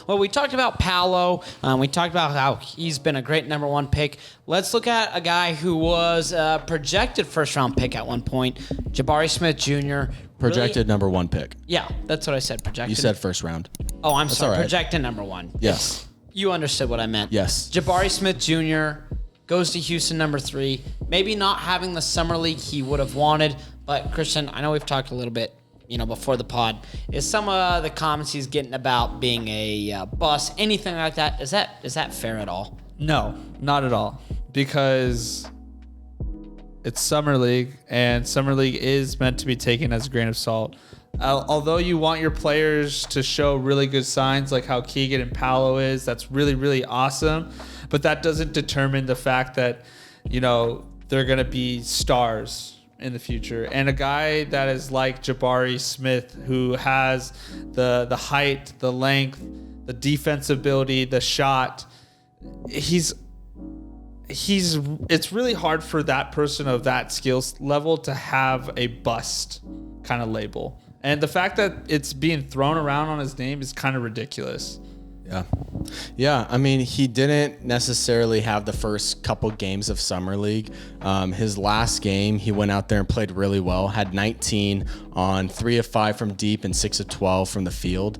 Well, we talked about Paolo. We talked about how he's been a great number one pick. Let's look at a guy who was a projected first-round pick at one point, Jabari Smith Jr. Projected number one pick. Yeah, that's what I said, projected. You said first round. Oh, I'm sorry, all right. projected number one. Yes. You understood what I meant. Yes. Jabari Smith Jr. goes to Houston number 3. Maybe not having the summer league he would have wanted, but Christian, I know we've talked a little bit, before the pod. Is some of the comments he's getting about being a bust, anything like that? Is that fair at all? No, not at all. Because it's Summer League, and Summer League is meant to be taken as a grain of salt. Although you want your players to show really good signs like how Keegan and Paolo is, that's really, really awesome. But that doesn't determine the fact that, they're going to be stars in the future. And a guy that is like Jabari Smith, who has the height, the length, the defensive ability, the shot, it's really hard for that person of that skills level to have a bust kind of label. And the fact that it's being thrown around on his name is kind of ridiculous. Yeah. I mean, he didn't necessarily have the first couple games of Summer League. His last game, he went out there and played really well, had 19 on 3 of 5 from deep and 6 of 12 from the field.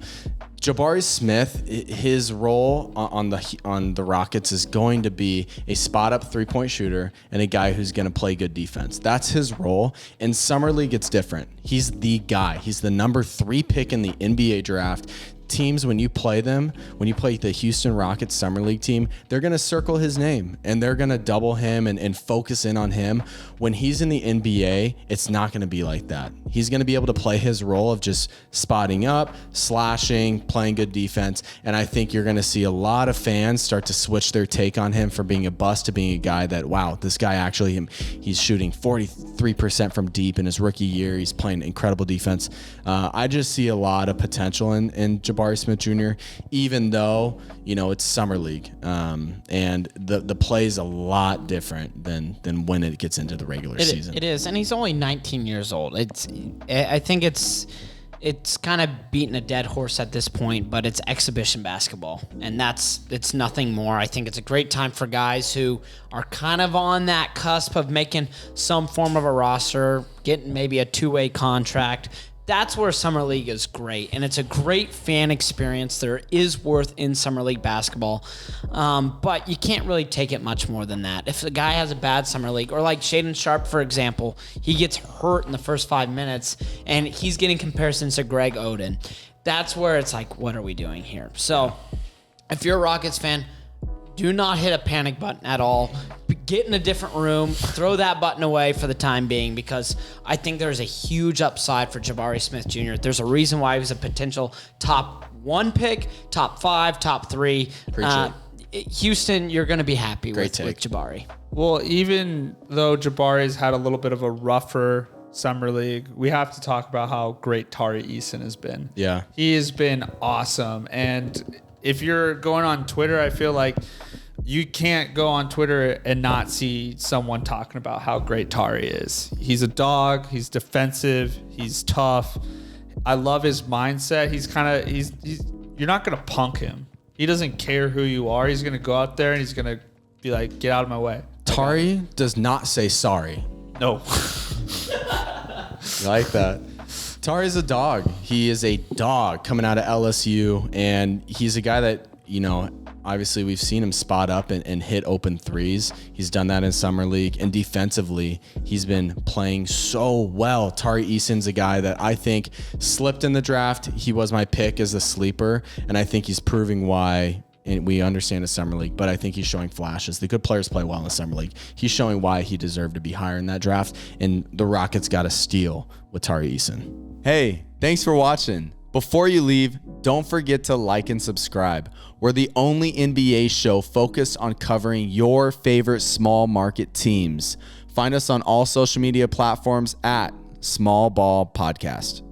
Jabari Smith, his role on the Rockets is going to be a spot-up three-point shooter and a guy who's going to play good defense. That's his role. In Summer League, it's different. He's the guy. He's the number 3 pick in the NBA draft. Teams, when you play the Houston Rockets Summer League team, they're going to circle his name and they're going to double him and focus in on him. When he's in the NBA, it's not going to be like that. He's going to be able to play his role of just spotting up, slashing, playing good defense. And I think you're going to see a lot of fans start to switch their take on him from being a bust to being a guy that, wow, this guy actually, he's shooting 43% from deep in his rookie year. He's playing incredible defense. I just see a lot of potential in Jabari Smith Jr., even though, it's Summer League. And the play is a lot different than when it gets into the regular season. It is. And he's only 19 years old. I think it's kind of beating a dead horse at this point, but it's exhibition basketball, and it's nothing more. I think it's a great time for guys who are kind of on that cusp of making some form of a roster, getting maybe a 2-way contract. That's where Summer League is great, and it's a great fan experience. There is worth in Summer League basketball, but you can't really take it much more than that. If a guy has a bad Summer League, or like Shaedon Sharpe, for example, he gets hurt in the first 5 minutes, and he's getting comparisons to Greg Oden. That's where it's like, what are we doing here? So if you're a Rockets fan, do not hit a panic button at all. Get in a different room. Throw that button away for the time being, because I think there's a huge upside for Jabari Smith Jr. There's a reason why he was a potential top 1 pick, top 5, top 3. Houston, you're going to be happy with Jabari. Well, even though Jabari's had a little bit of a rougher Summer League, we have to talk about how great Tari Eason has been. Yeah. He has been awesome. And if you're going on Twitter, I feel like you can't go on Twitter and not see someone talking about how great Tari is. He's a dog. He's defensive. He's tough. I love his mindset. You're not going to punk him. He doesn't care who you are. He's going to go out there and he's going to be like, get out of my way. Tari does not say sorry. No. I like that. Tari's a dog. He is a dog coming out of LSU, and he's a guy that, obviously we've seen him spot up and hit open threes. He's done that in Summer League, and defensively, he's been playing so well. Tari Eason's a guy that I think slipped in the draft. He was my pick as a sleeper, and I think he's proving why. And we understand the Summer League, but I think he's showing flashes. The good players play well in the Summer League. He's showing why he deserved to be higher in that draft, and the Rockets got a steal with Tari Eason. Hey, thanks for watching. Before you leave, don't forget to like and subscribe. We're the only NBA show focused on covering your favorite small market teams. Find us on all social media platforms at Small Ball Podcast.